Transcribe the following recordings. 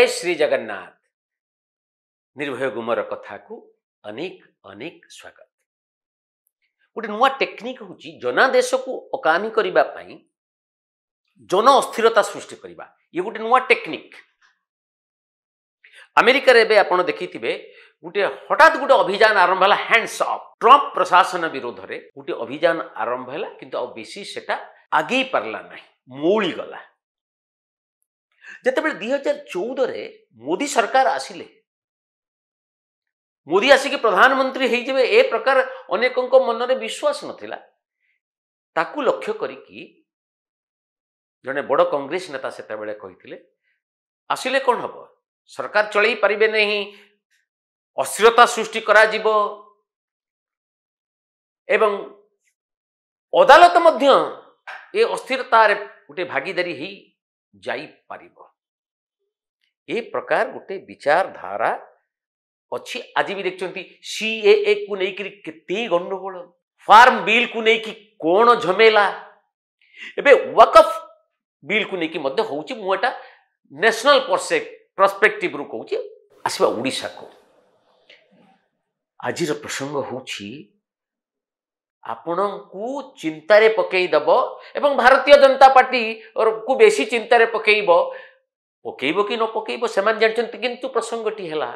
जय श्री जगन्नाथ निर्भय गुमर कथा को अनेक अनेक स्वागत। गोटे नुआ टेक्निक हूँ जनादेश को अकामी करने जन अस्थिरता सृष्टि करने ये गोटे नुआ टेक्निक। अमेरिका रे आप देखी गोटे हठात गोटे अभियान आरंभ है हैंड्स अप ट्रंप प्रशासन विरोध में गोटे अभियान आरंभ है किंतु आ बेसी सेटा आगे पारला नहीं मौली गला। जितेबाला 2014 रे मोदी सरकार आसिले मोदी आसिक प्रधानमंत्री होइजिबे ए प्रकार अनेकों मन में विश्वास नथिला ताकू लक्ष्य करिकी जने बड़ कांग्रेस नेता सेता बेले कहिथिले आसिले कौन हम सरकार चलई पारिबे नहीं अस्थिरता सृष्टि करा जिवो एवं अदालत मध्य ए अस्थिरता रे गोटे भागीदारी ही जाई पारिबो ए प्रकार गोटे विचारधारा अच्छी। आज भी देखते सीएए को लेकर केते गंडगोल फार्म बिल को लेकर कौन झमेला एबे वकफ बिल को लेकर मध्य होउची मुटा नेशनल पर्सपेक्टिव रु कहूची आसीबा ओडिशा को। आज प्रसंग होउची आपण को चिंतारे पकई दब एवं भारतीय जनता पार्टी और को बेसी चिंतारे पकईबो पकईबो कि न पकईबो सेमान जानचंती किंतु प्रसंगटी हैला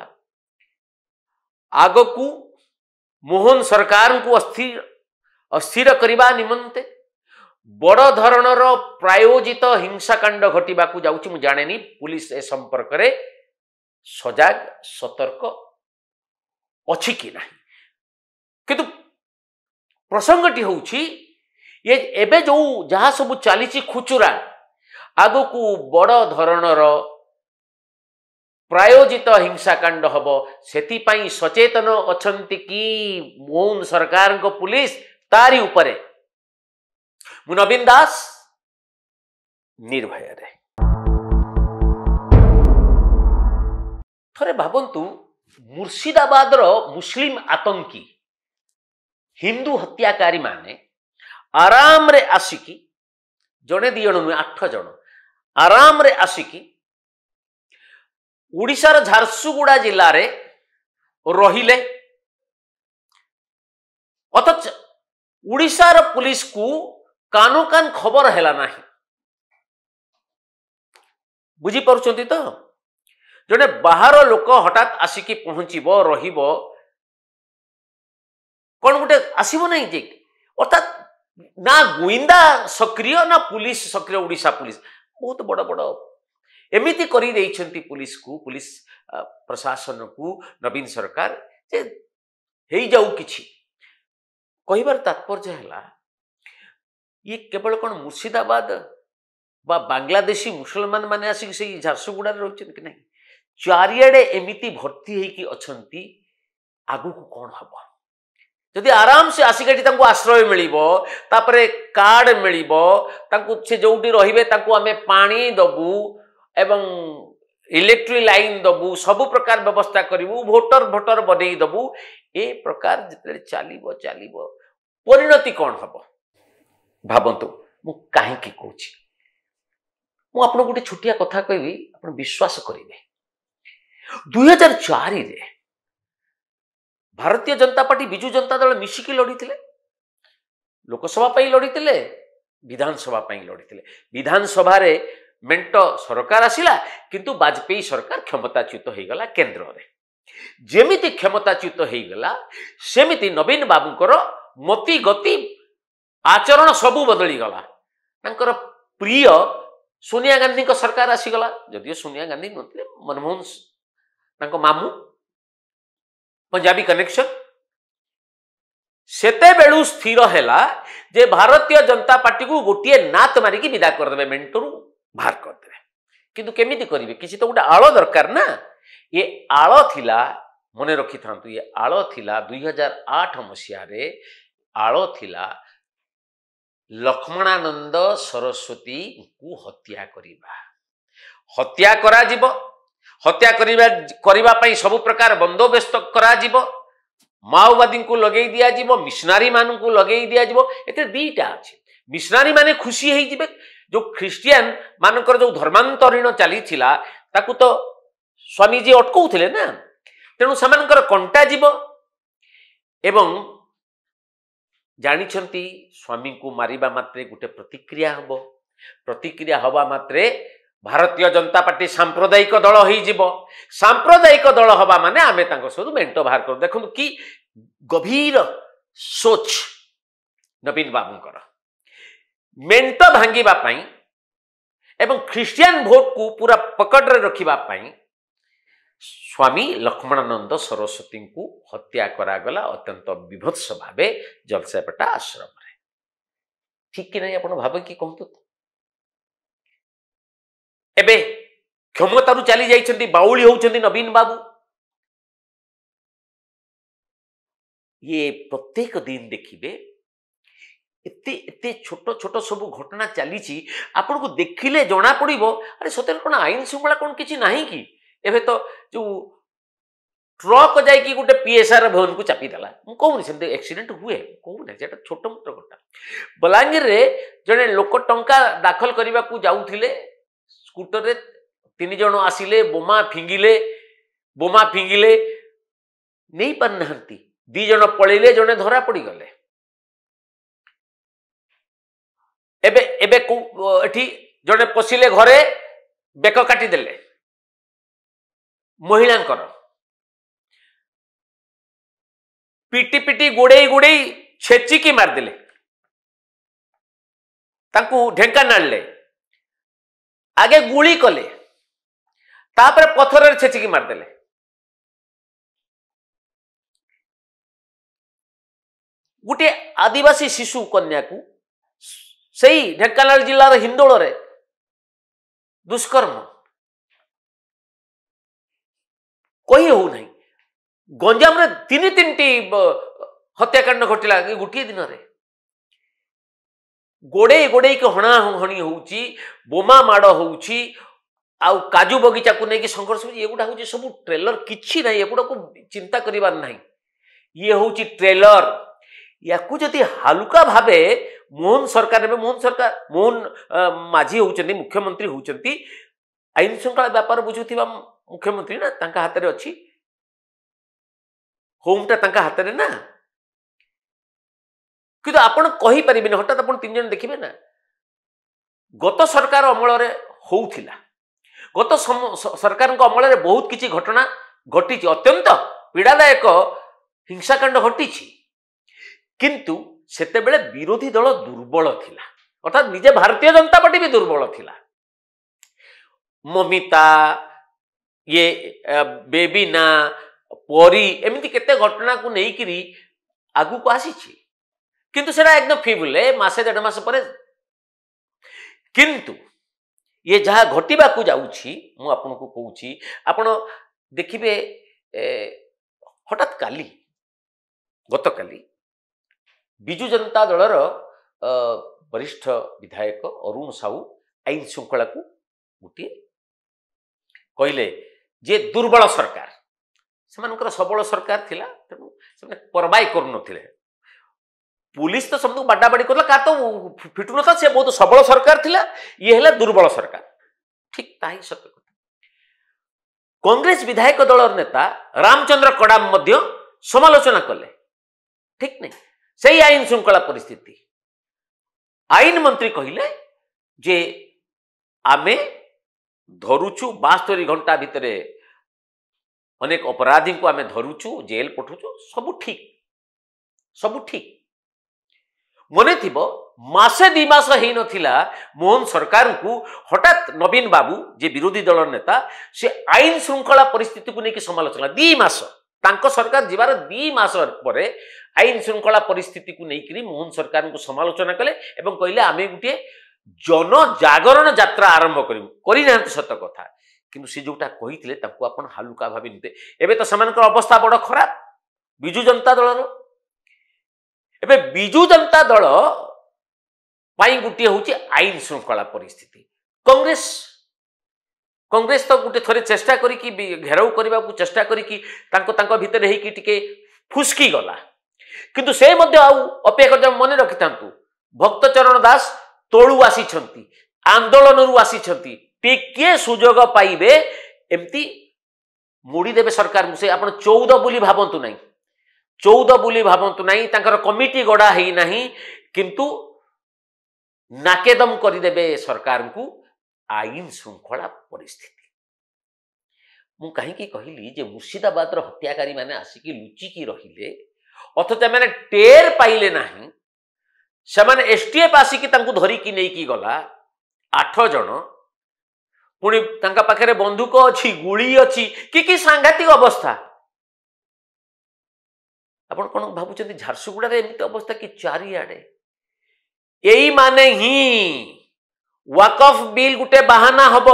आग को मोहन सरकार को अस्थिर करने निमंते बड़ धरणर प्रायोजित हिंसाकांड घटवा को जाउची मु जानेनी पुलिस ए संपर्क रे सजाग सतर्क अछि कि नहीं किंतु प्रसंगटी होउची ये एबे जो जहाँ सब चली खुचुरा आगो को बड़ धरणर प्रायोजित हिंसाकांड हम से सचेतन अछंती कि मोहन सरकार को पुलिस तारी उपरे मु नवीन दास निर्भय रे थरे भावंतु मुर्शिदाबाद रो मुस्लिम आतंकी हिंदू हत्याकारी माने आराम रे आसिकी जड़े दी जन नुहे 8 जन आराम रे आसिकी ओडिशार झारसुगुड़ा जिले रे रहिले अथच ओडिशार पुलिस को कानो कान खबर हैला नाही। बुझी पारुचंती तो जने बाहर लोक हठात आसिकी पहुंचीबो रहिबो कौन गोटे आसब नहीं जे अर्थात ना गुइंदा सक्रिय ना पुलिस सक्रिय ओडिशा पुलिस बहुत बड़ बड़ एमिति करी देइछंती पुलिस को पुलिस प्रशासन को नवीन सरकार जे हेई जाऊ किछि कहिबार तात्पर्य हैला ये केवल कौन मुर्शिदाबाद बा बांग्लादेशी मुसलमान माने आसिक से झारसुगुड़ा रहउछन कि नहीं चारियाडे एमिति भर्ती हेकी अछंती आगु को कौन हबो जदि आराम से आसिक आश्रय मिलिबो तापरे कार्ड मिलिबो तांकु से जोटी रहिबे तांकु आमे पानी दबु एवं इलेक्ट्रिक लाइन दबु सब प्रकार व्यवस्था करिवु भोटर बनै दबु ए प्रकार जिते चलिबो चलिबो परिणति कौन हबो भावंतु मु काहे की कहूची मु आपन गोटे छोटिया कथा कहबी आपन विश्वास करिवे 2004 रे भारतीय जनता पार्टी बिजू जनता दल मिशिकी लड़ीथिले लोकसभा पई लड़ीथिले विधानसभा पई लड़ीथिले विधानसभा रे मेंट सरकार आसिला किंतु वाजपेयी सरकार क्षमताच्युत हो गला केंद्र रे जेमिति क्षमताच्युत हो गला सेमिति नवीन बाबूकर मति गति आचरण सबू बदली गला तांकर प्रिय सोनिया गांधी को सरकार आसीगला जदियो सोनिया गांधी नथिले मनमोहन तांको मामू पंजाबी कनेक्शन सेते बेलू स्थिर हैला जे भारतीय जनता पार्टी को गोटे नात मारिकी विदा करदे मेंटरू बाहर करदे किंतु केमिति करिवे किछि तो गोटे आलो दरकार ना ये आलो थिला मने रखी थांतु ये आलो थिला 2008 मसिया रे आलो थिला लक्ष्मणानंद सरस्वती को हत्या करा जिवो हत्या करिबा पई सब प्रकार बंदोबस्त करा जिवो माओवादी को लगेई दिया जिवो मिशनारी मान को लगेई दिया जिवो एते दीटा अछि मिशनारी माने खुशी हेई जिवे जो ख्रिस्टियन मानकर जो धर्मांतरण चली थिला ताकू तो स्वामीजी अटकाउथिले ना तेणु सेमानकर कंटा जीव एवं जानिछंती स्वामी को मारिबा मात्रे गोटे प्रतिक्रिया हबो प्रतिक्रिया हवा मात्रे भारतीय जनता पार्टी सांप्रदायिक दल हो सांप्रदायिक दल हवा माने आमे तांको सब मेंट बाहर कर देखु कि गभीर सोच नवीन बाबूंकर मेंट भांगिबा पई एवं ख्रिस्टियन भोट को पूरा पकड़ रखिबा पई स्वामी लक्ष्मणानंद सरस्वती को हत्या करागला अत्यंत विभत्स भावे जलसेपेटा आश्रम रे ठीक कि नहीं आपण भाव कि कहतु एबे क्षमतारू चली जाइछंती बाउली होउछंती नवीन बाबू ये प्रत्येक दिन देखिबे एते एते छोट छोट सब घटना चली आपन को देखिले जना पड़िबो अरे सତରେ कोन आईन श्रृंखला कोन किछि नाही कि एबे तो जो ट्रक जाइकी गोटे पीएसआर भवन को चापी देला कहूनी से एक्सीडेंट हुए कहूना से छोट मोट घटना बलांगीर रे जने लोक टंका दाखल करने को जाउथिले स्कूटर रे 3 जण आसिले बोमा फिंगिले नहीं पार नहंती 2 जण पळेले जने धरा पड़ी गले एबे एबे एठी जने पसिले घरे बेक काटी देले महिलांकर पिटी पिटी गोड़े गोड़े छेचिकी मारदेले तांकू ढेंकानाल ले आगे गुली कले तापर पत्थर छेचिकी मारदेले गोटे आदिवासी शिशु कन्या को सही ढेंकानाल जिल्लार हिंदोल रे दुष्कर्म कही हो नहीं गंजाम रे 3-3टी हत्याकांड घटिला गोटे दिन रे गोड़े गोड़े के हणा हणी होउची बोमा माड़ होउची आउ काजू बगीचा को नहीं संघर्ष ये गुड़ा हूँ सब ट्रेलर किछि नहीं एगुड़ा को चिंता करिवार नहीं ये हूँ ट्रेलर या जदि हालुका भावे मोहन सरकार मोहन माझी होउचंती मुख्यमंत्री होउचंती आईन श्रृंखला व्यापार बुझुथिबा मुख्यमंत्री ना तांका हाथ रे अछि होमटा तांका हाथ रे ना किंतु आपण कहि परिबिन हठात आपण 3 जन देखिबे ना गत सरकार अमल रे होउथिला गत सरकार अमल रे बहुत किछि घटना घटी अत्यंत पीड़ादायक हिंसाकांड घटी किंतु सेते बेले विरोधी दल दुर्बल थिला अर्थात निजे भारतीय जनता पार्टी भी दुर्बल थिला ममिता ये बेबीना परी एमती केते घटना को नहीं आगु को आसी किंतु सेटा एकदम फिबुले मासे 1.5 मास पर किंतु ये जहाँ घटिबा को जाउछि मु आपन को कहूछि आपण देखिबे हठात काली गत काली बिजु जनता दलर वरिष्ठ विधायक अरुण साहू आईन श्रृंखला को गोटे कहले जे दुर्बल सरकार से सबल सरकार थिला तेणु से परवाई करूनथिले पुलिस तो सब बाडा बाड़ी करला का तो फिटु नथा से बहुत सबल सरकार थिला ये हैला दुर्बल सरकार ठीक ताही सत्य कथा कांग्रेस विधायक दलर नेता रामचंद्र कडाम मध्य समालोचना कले ठीक नहीं सही आईन श्रृंखला परिस्थिति आईन मंत्री कहले जे आमे धरुचु 72 घंटा भितरे अनेक अपराधी को आमे धरुचु जेल पठुचु सब ठीक मने थिबो मासे 2 मास हेई नथिला मोहन सरकार को हठात नवीन बाबू जे विरोधी दल नेता से आईन श्रृंखला परिस्थिति को लेकिन समालोचना 2 मास तांको सरकार जीवार 2 मास पर आईन श्रृंखला परिस्थिति को लेकिन मोहन सरकार को समालोचना कले एवं कहले आमे गुटे जन जागरण यात्रा आरंभ करिना सत कथा किंतु से जोटा कहिथिले ताको आपण हालुका भाबी निते एबे तो समानकर अवस्था बड़ खराब बिजु जनता दलर एबे बिजु जनता दल पाई गुटे होची आईन श्रृंखला परिस्थिति कांग्रेस तो गुटे थरे चेष्टा करी कि घेराव करबा को चेष्टा करी कि तांको भीतर हेई कि टिके फुसकी गला किंतु से मध्य आउ अपेक्षा कर मन रखिथांतु भक्तचरण दास तोळू आसी आंदोलन आसी टिके सुजोग पाइबे एमती ମୋଡ଼ିଦେବେ ସରକାରଙ୍କୁ। ସେ ଆପଣ 14 ବୋଲି ଭାବନ୍ତୁ ନାହିଁ, 14 ବୋଲି ଭାବନ୍ତୁ ନାହିଁ, ତାଙ୍କର କମିଟି ଗଢ଼ା ହେଇନାହିଁ, କିନ୍ତୁ ନାକେଦମ କରିଦେବେ ସରକାରଙ୍କୁ। ଆଇନ ଶୃଙ୍ଖଳା ପରିସ୍ଥିତି, ମୁଁ କାହିଁକି କହିଲି ଯେ ମୁର୍ଶିଦାବାଦର ହତ୍ୟାକାରୀ ମାନେ ଆସିକି ଲୁଚିକି ରହିଲେ, ଅଥଚ ସେମାନେ ଟେର ପାଇଲେ ନାହିଁ। ସେମାନେ ଏସଟିଏଫ ଆସିକି ତାଙ୍କୁ ଧରିକି ନେଇକି ଗଲା 8 ଜଣ, ପୁଣି ତାଙ୍କ ପାଖରେ ବନ୍ଧୁକ ଅଛି, ଗୁଳି ଅଛି, କି ସାଂଘାତିକ ଅବସ୍ଥା। ଆପଣ କଣ ଭାବୁଛନ୍ତି ଝାରସୁଗୁଡ଼ାରେ ଏମିତି ଅବସ୍ଥା କି? ଚାରିଆଡେ ଏଇ ମାନେ ହିଁ ୱାକଫ ବିଲ୍ ଗୋଟେ ବାହାନା ହବ।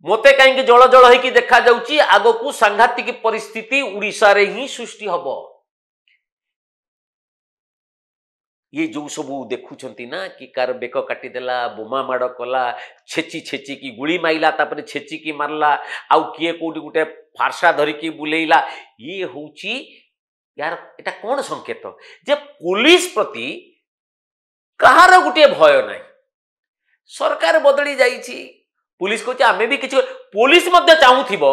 ମତେ କାହିଁକି ଜଳ ଜଳ ହେଇକି ଦେଖାଯାଉଛି ଆଗକୁ ସାଂଘାତିକ ପରିସ୍ଥିତି ଓଡ଼ିଶାରେ ହିଁ ସୃଷ୍ଟି ହବ। ये जो सब देखुंट ना कि कार बेक काटिदेला, बोमा माड़ कला, छेची छेची की गुली माइला, तापर छेची की मारला, आउ किए कोटी गोटे फारसा धरिकी बुलेइला, ये होची यार एटा कौन संकेत जे पुलिस प्रति कहार गोटे भय ना। सरकार बदली जाइछि, पुलिस को आमे भी किछि, पुलिस मध्य चाहूथिबो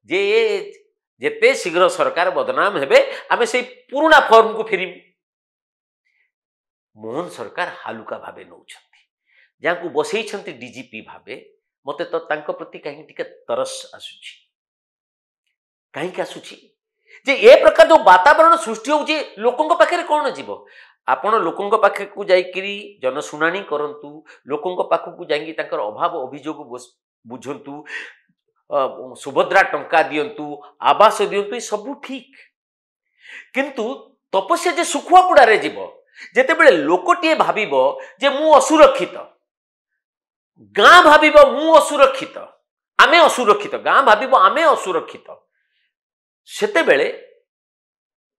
जे जेते शीघ्र सरकार बदनाम हेबे आमे से पुराना फॉर्म को फेरिबु। मोहन सरकार हालुका भावे नौछंती, जहाँ बसई डीजीपी भावे, मते तो तांको प्रति कहीं टिके तरस आसुची। कहीं आसुची जे ए प्रकार जो वातावरण सृष्टि होउची, लोकंक पाखरे कोन जीवो? आपण लोकंक पाखे को जाइकरी जनशुणाणी करंतु, लोकंक पाखकू जाइकी तांकर अभाव अभियोग बुझंतु, सुभद्रा टंका दियंतु, आवास दियंतु, सब ठीक। किंतु तपस्या जे सुखुआ पुड़ारे जीवो, जेतेबेले लोकटीए भाबिबो जे मु असुरक्षित, गाँ भाबिबो मु असुरक्षित, आमे असुरक्षित, गाँ भाबिबो आमे असुरक्षित, सेतेबेले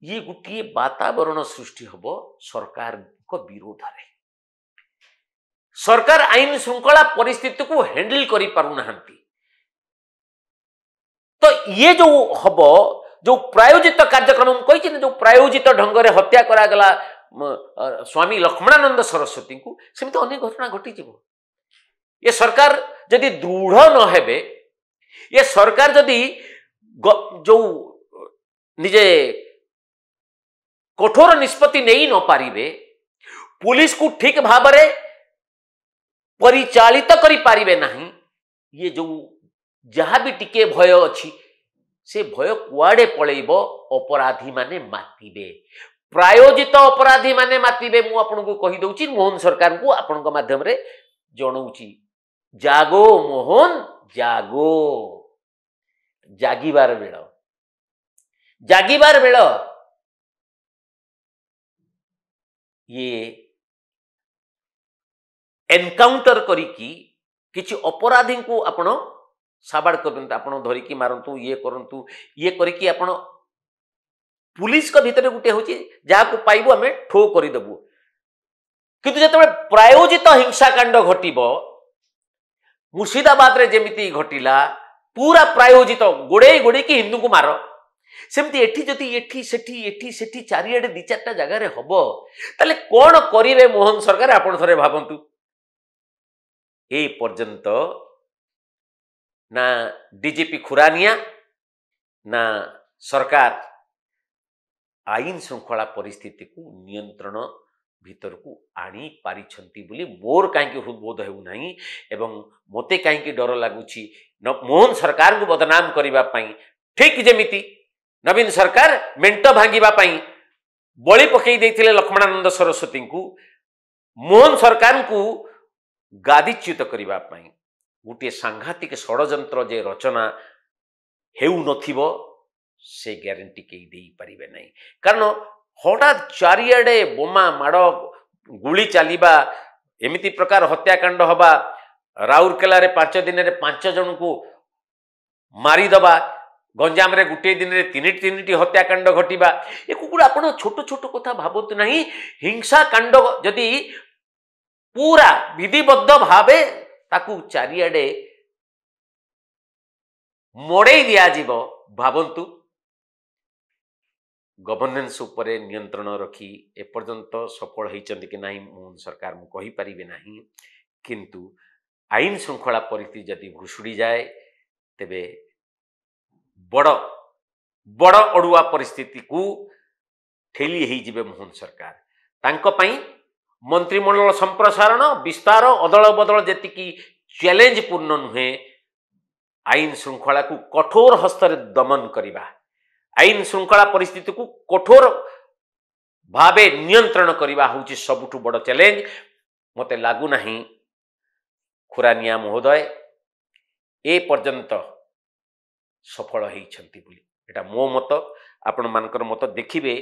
ये गोटे वातावरण सृष्टि हबो सरकार को विरोध रे। सरकार आईन श्रृंखला परिस्थिति को हैंडल करि पारु नाहंती। तो ये जो हबो, जो प्रायोजित कार्यक्रम कहि जो प्रायोजित ढंग रे हत्या करा गला स्वामी लक्ष्मणानंद सरस्वती को, सेमती अनेक घटना घटी जीवो। ये सरकार जदि दृढ़ न हेबे, ये सरकार जदि जो निजे कठोर निष्पत्ति नहीं न पारिबे, पुलिस को ठीक भाव में परिचालित करि पारिबे नहीं, ये जो जहाँ भी टिके भय अच्छी, से भय कुआडे पळेइबो, अपराधी माने मातिबे, प्रायोजित अपराधी माने मातिबे। मु आपनको कहि दउची, मोहन सरकार को आपनक माध्यम रे जणौची, जागो मोहन जागो, जागिबार बेळ, जागिबार बेळ। ये एनकाउंटर करिकी किछि अपराधी को आपण साबाड़ करंतु, आपण धरिकी मारंतु, ये करंतु, ये करिकी आपण पुलिस का भितर गुटे होची जहाँ को पाइबो आमे ठो करि देबु। किंतु जेतबे प्रायोजित हिंसाकांड घटिबो, मुर्शिदाबाद रे जेमिति घटिला, पूरा प्रायोजित गोड़े गोड़े की हिंदू को मारो, सेमती एठी जति एठी सेठी चारिआडे दी चारटा जगह रे हबो, ताले कोन करिवे मोहन सरकार? आपण थरे भाबंतु। ए पर्यंत ना डीजीपी खुरानिया ना सरकार आईन श्रृंखला परिस्थिति को नियंत्रण भीतर को आनी पारिछंती बोली मोर काहेकि हृदबोध हेउ नाही। एवं मते काहेकि डर लागुची मोहन सरकार को बदनाम करिबा पई, ठीक जेमिति नवीन सरकार मेंट भांगिबा पई बळी पकई देथिले लक्ष्मणानंद सरस्वती को, मोहन सरकार को गादीच्युत करिबा पई गोटे सांघातिक षडयंत्र जे रचना हेउ नथिबो, से ग्यारंटी के दे पारिबे नहीं। कारण हठात चारिआडे बोमा माड़, गुली चलिबा, एमिति प्रकार हत्याकांड हवा, राउरकेला रे 5 दिन रे 5 जन को मारिदबा, गंजाम रे गुटे दिन रे 3 हत्याकांड घटिबा, ए कुकुड़ आपण छोट छोट कथा भाबतु नहीं। हिंसा कांड जदि पूरा विधिबद्ध भावे ताकू चारिआडे मोड़े दिया जीवो, भाबंतु गवर्नेंस उपरे नियंत्रण रखी एपर्यंत सफल होइचंदी कि नहीं मोहन सरकार मु कहि परिबे नहीं। किंतु आईन श्रृंखला परिस्थिति जदि भुसुड़ी जाए, तेबे बड़ बड़ अड़ुआ परिस्थिति को ठेली ही जिबे मोहन सरकार तांको पई मंत्रिमंडल संप्रसारण विस्तार अदल बदल जेतिकी चैलेंज पूर्ण नुहे आईन श्रृंखला को कठोर हस्तर दमन करने आईन श्रृंखला परिस्थिति को कठोर भावे नियंत्रण करने हूँ सबुठ बड़ चैलेंज मते लगुना खुरानिया महोदय ए पर्यंत सफल होता मो मत आपण मानकर मत देखिए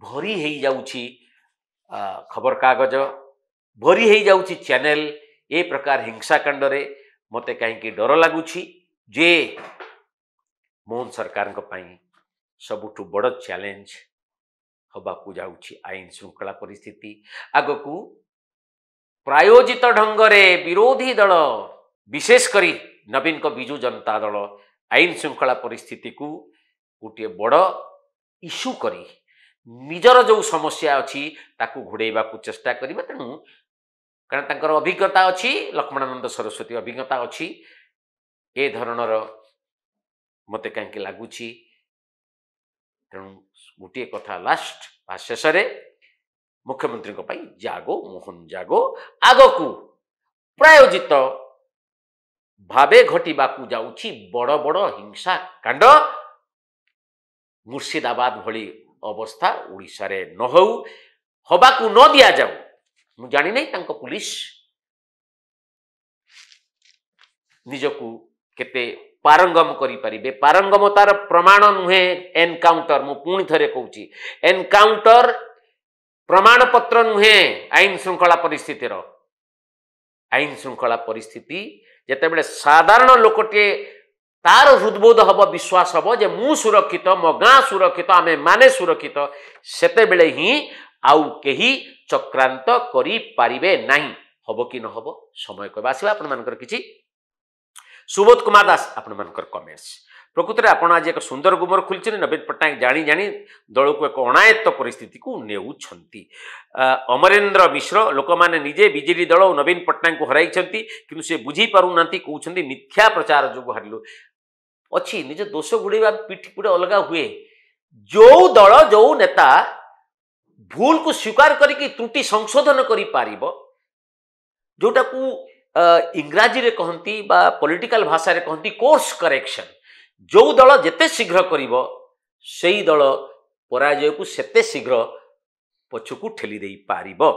भरी हो जाउछि खबर कागज भरी हो जाउछि चैनल ए प्रकार हिंसाकांड रे मते कहीं डर लगुच जे मोहन सरकार सबुठ बड़ चैलेंज हवाकू जाउछि आईन श्रृंखला परिस्थिति आगकू प्रायोजित ढंगरे विरोधी दल विशेषकरी नवीन को बिजु जनता दल आईन श्रृंखला परिस्थिति को गोटे बड़ इश्यू करी निजर जो समस्या अच्छी ताकू घोड़ेबा को चेष्टा करिबा तेणु कारण तांकर अभिज्ञता अच्छी लक्ष्मणानंद सरस्वती अभिज्ञता अच्छी ए धरणर मते कहीं लगुच तेणु गोटे कथा लास्ट शेष मुख्यमंत्री जागो मोहन जागो आगकू प्रायोजित भावे घटिबाकू जाउछि बड़ बड़ हिंसा कांड मुर्शिदाबाद भली अवस्था ओडिशा रे न हो हबाकू न दिया जाऊ मु जानि नै तांको पुलिस निजकू केते पारंगम करि परिबे पारंगमतार प्रमाण नुहे एनकाउंटर मु पुणी थरे कहूची एनकाउंटर प्रमाण पत्र नुहे आईन श्रृंखला परिस्थितिर आईन श्रृंखला परिस्थिति जेतेबेले साधारण लोकटे तार हृदबोध हम विश्वास हम जे मु सुरक्षित मो गाँ सुरक्षित आमे माने सुरक्षित सेतेबेले ही आउ केही चक्रांत करि पारिबे नाही हबो कि न हबो समय कहबा आसीबा आपण मानकर किछि सुबोध कुमार दास आपण मानकर कमेंट्स प्रकृत में आपण आज एक सुंदर गुमर खुलचे नवीन पट्टनायक जानी जानी दल को एक अनायत्त परिस्थिति को नेउछंती अमरेंद्र मिश्र लोक माने निजे बीजेडी दल और नवीन पट्टनायक को हराई किंतु से बुझी पारु नांती कहउछंती मिथ्या प्रचार जो हारलु अच्छी निज दोष गुड़ेबा पिठी पुड़े अलग हुए जो दल जो नेता भूल को स्वीकार करिकी त्रुटि संशोधन करि पारिबो जोटा को इंग्राजी रे कहंती बा पॉलिटिकल भाषा रे कहंती कोर्स करेक्शन जो दल जेते शीघ्र करिबो सेई दल पराजय को सेते शीघ्र पछकू ठेली देई पारिबो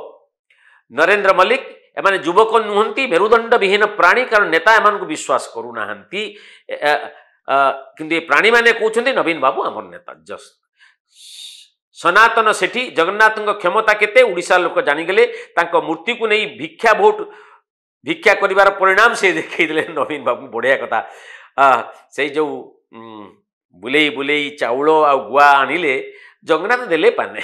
नरेंद्र मल्लिक एमाने युवक नुहंती मेरुदंड विहीन प्राणी कारण नेता एमान को विश्वास करू नाहंती किंतु प्राणी माने कहउछंती नवीन बाबू हमर नेता जस्ट सनातन सेठी जगन्नाथ क्षमता केते उड़ीसा लोक जानिगले तांको मूर्ति को नहीं भिक्षा भोट भिक्षा करिवार परिणाम से देखई देले नवीन बाबू बढ़िया कथा से जो बुलेई बुलेई चाउल आ गुआ आनिले जगन्नाथ देले पाने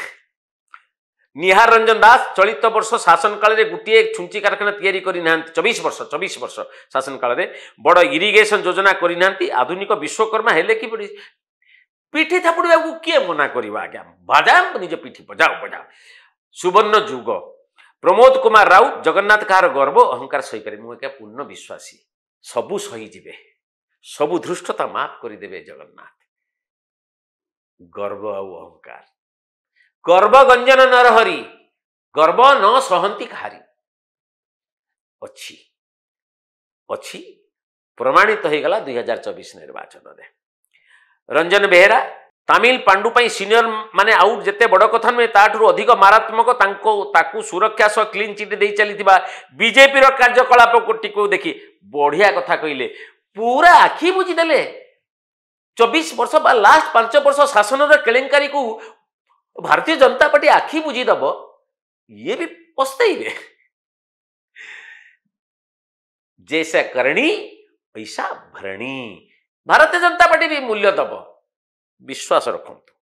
निहार रंजन दास चलित वर्ष शासन काल रे गुटिए छुंची कारखाना तैयारी करी नांती 24 वर्ष शासन काल रे बड़ इरिगेशन योजना करी नांती आधुनिक विश्वकर्मा हेले कि पिठी थापुड़ा को किए मना करवा आज्ञा बाजाम निज पिठी बजाओ बजाओ सुवर्ण जुग प्रमोद कुमार राउत जगन्नाथ कार गर्व अहंकार सही पारे मुझे पूर्ण विश्वासी सबू सही जीवे सबू धृष्टता माफ करदेवे जगन्नाथ गर्व आउ अहंकार गर्व गंजन नरहरी गर्व न सहंती कहारी अच्छी अच्छी प्रमाणित हो गला 2024 निर्वाचन रे रंजन बेहेरा तामिल पांडु पाई सीनियर माने आउट जेते बड़ कथा नुहे ताठू अधिक मारात्मक ताकू सुरक्षा सह क्लीन चिट दे चली बीजेपी कार्यकलाप को देखी बढ़िया कथा कहले पूरा आखि बुझीदेले 24 वर्ष बा लास्ट 5 वर्ष शासन केलेंकारी को भारतीय जनता पार्टी आखि बुझीदब ये भी पछताइबे जैसा करणी वैसा भरणी भारतीय जनता पार्टी भी मूल्य दब विश्वास रखंतु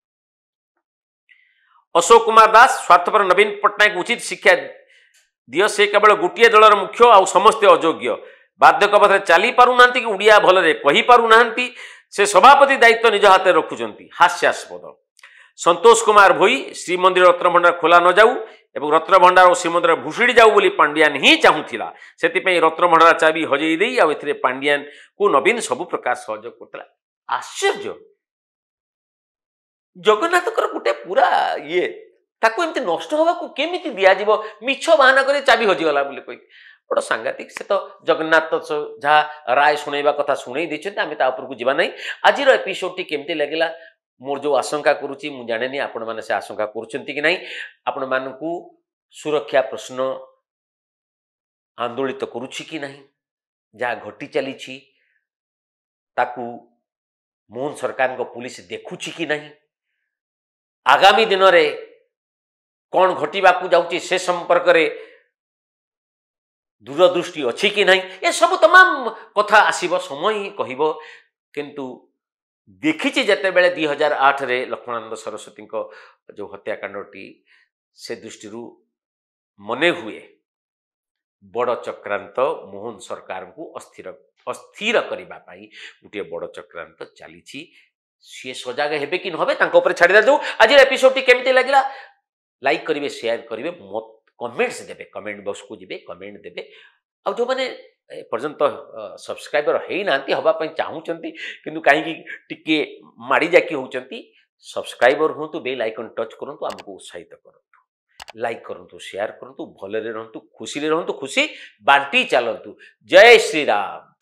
अशोक कुमार दास स्वार्थपर नवीन पट्टनायक उचित शिक्षा दियो से केवल गोटे दलर मुख्य आ समस्ते अयोग्य बाध्यक पथरे चली पारुना कि उड़िया भलरे कही पारुना से सभापति दायित्व निज हाथ रखुंट हास्यास्पद संतोष कुमार भोई श्रीमंदिर रत्नभंडार खोला न जाऊ एवं रत्नभंडार और श्रीमंदिर भूषुड़ी जाऊ बोली पांड्यान ही चाहूला से रत्नभंडार चाबी हजई दे पांड्यान को नवीन सबु प्रकार सहयोग करता आश्चर्य जगन्नाथकर गोटे पूरा ये ताकू एमती नष्ट हवा को केमिति दिया जीवो मिछ बहाना करे चाबी हजिगला बोली कहि बड़ सांघातिक से तो जगन्नाथ जहाँ राय शुणेबा कथा शुणई देछन्ते आमे ता ऊपर को जीवा नहीं आज एपिसोड टी केमती लगिला मोर जो आशंका करूची मु जाने नहीं आपण माने से आशंका करूछन्ती कि नहीं आपण मानकू सुरक्षा प्रश्न आंदोलित करूची कि नहीं जहाँ घटी चली ताकू मोहन सरकार को पुलिस देखुची कि नहीं आगामी दिन रे कौन घटवा जाऊँगी से संपर्क रे दूरदृष्टि अच्छी कि नहीं ये सब तमाम कथा आसीबो समय ही कहबो किंतु देखी जेते बेले 2008 रे लक्ष्मणानंद सरस्वती को जो हत्याकांडटी से दृष्टि मने हुए बड़ चक्रांत मोहन सरकार को अस्थिर अस्थिर करने गोटे बड़ चक्रांत चली सी सजग हेबे कि नहे छाड़ी दे आज एपिसोड टी केमती लगिला लाइक करेंगे शेयर करेंगे मत कमेंट्स देवे कमेंट बॉक्स को जीवे कमेंट देवे आ जो मैंने पर्यंत सब्सक्राइबर हो ना हवाई चाहूँगी किंतु कहीं टिके माड़ी जाकी होती सब्सक्राइबर हूँ बेल आइकन टच करूँ आमको उत्साहित करूँ लाइक करूँ शेयर करूँ भलरे रहतु खुशी रहतु खुशी बांटी चलतु जय श्री राम।